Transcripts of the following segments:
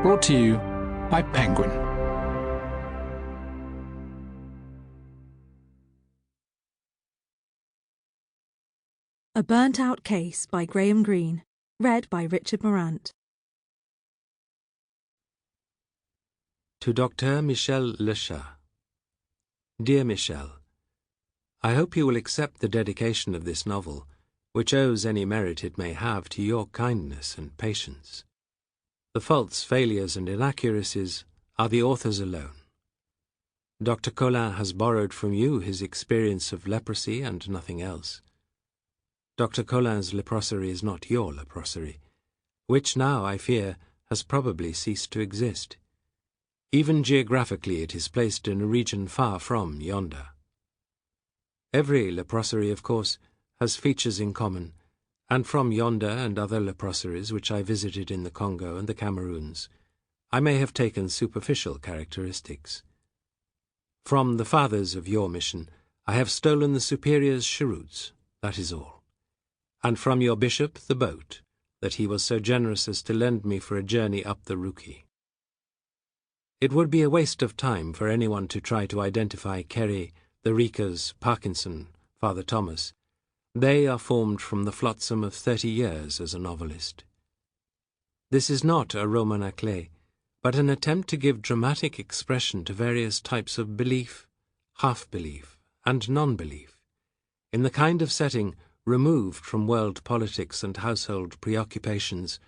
Brought to you by Penguin. A Burnt-Out Case by Greene. Read by Richard Morant. To Dr. Michel Lechat. Dear Michel, I hope you will accept the dedication of this novel, which owes any merit it may have to your kindness and patience. The faults, failures, and inaccuracies are the author's alone. Dr. Collin has borrowed from you his experience of leprosy and nothing else. Dr. Collin's leprosery is not your leprosery, which now, I fear, has probably ceased to exist. Even geographically it is placed in a region far from yonder. Every leprosery, of course, has features in common, and from yonder and other leproseries which I visited in the Congo and the Cameroons, I may have taken superficial characteristics. From the fathers of your mission, I have stolen the superior's cheroots, that is all. And from your bishop, the boat, that he was so generous as to lend me for a journey up the Rookie. It would be a waste of time for anyone to try to identify Querry, the Rikas, Parkinson, Father Thomas. They are formed from the flotsam of 30 years as a novelist. This is not a roman à clef, but an attempt to give dramatic expression to various types of belief, half-belief, and non-belief, in the kind of setting removed from world politics and household preoccupations,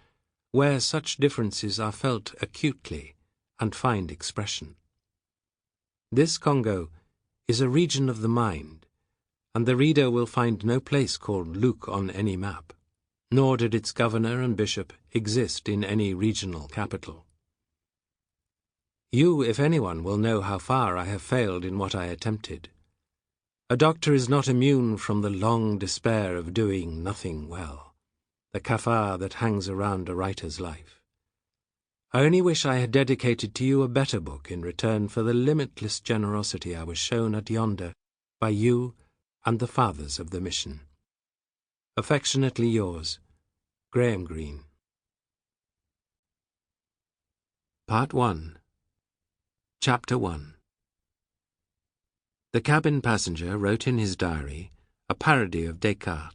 where such differences are felt acutely and find expression. This Congo is a region of the mind, and the reader will find no place called Luke on any map, nor did its governor and bishop exist in any regional capital. You, if anyone, will know how far I have failed in what I attempted. A doctor is not immune from the long despair of doing nothing well, the cafard that hangs around a writer's life. I only wish I had dedicated to you a better book in return for the limitless generosity I was shown at yonder by you and the fathers of the mission. Affectionately yours, Greene. Part 1. Chapter 1. The cabin passenger wrote in his diary a parody of Descartes.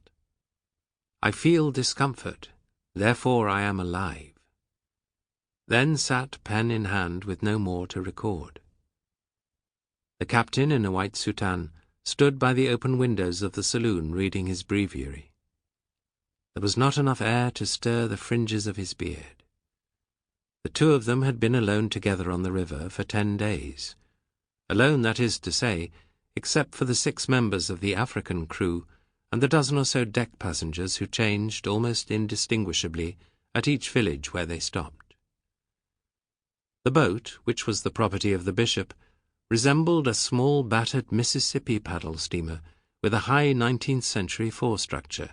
I feel discomfort, therefore I am alive. Then sat pen in hand with no more to record. The captain in a white soutane stood by the open windows of the saloon reading his breviary. There was not enough air to stir the fringes of his beard. The two of them had been alone together on the river for 10 days. Alone, that is to say, except for the 6 members of the African crew and the dozen or so deck passengers who changed almost indistinguishably at each village where they stopped. The boat, which was the property of the bishop, resembled a small battered Mississippi paddle steamer with a high 19th century forestructure,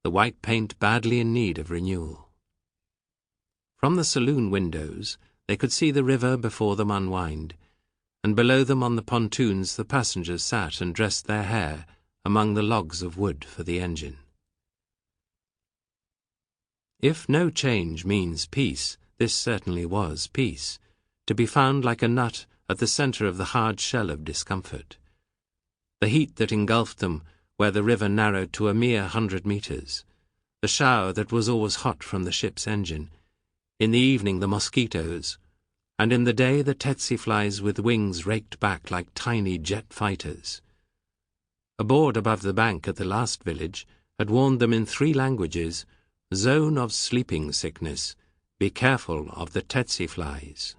the white paint badly in need of renewal. From the saloon windows they could see the river before them unwind, and below them on the pontoons the passengers sat and dressed their hair among the logs of wood for the engine. If no change means peace, this certainly was peace, to be found like a nut at the centre of the hard shell of discomfort. The heat that engulfed them where the river narrowed to a mere 100 metres, the shower that was always hot from the ship's engine, in the evening the mosquitoes, and in the day the tsetse flies with wings raked back like tiny jet fighters. A board above the bank at the last village had warned them in 3 languages, "Zone of sleeping sickness. Be careful of the tsetse flies."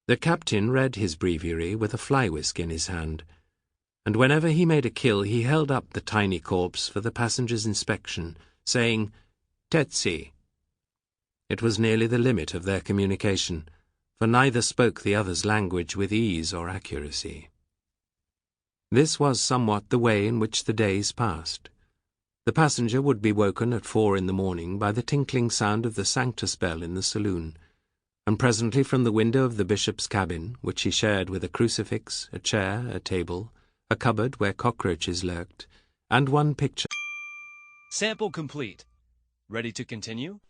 The captain read his breviary with a fly whisk in his hand, and whenever he made a kill he held up the tiny corpse for the passengers' inspection, saying, "Tsetse." It was nearly the limit of their communication, for neither spoke the other's language with ease or accuracy. This was somewhat the way in which the days passed. The passenger would be woken at 4 in the morning by the tinkling sound of the Sanctus bell in the saloon, and presently from the window of the bishop's cabin, which he shared with a crucifix, a chair, a table, a cupboard where cockroaches lurked, and one picture. Sample complete. Ready to continue?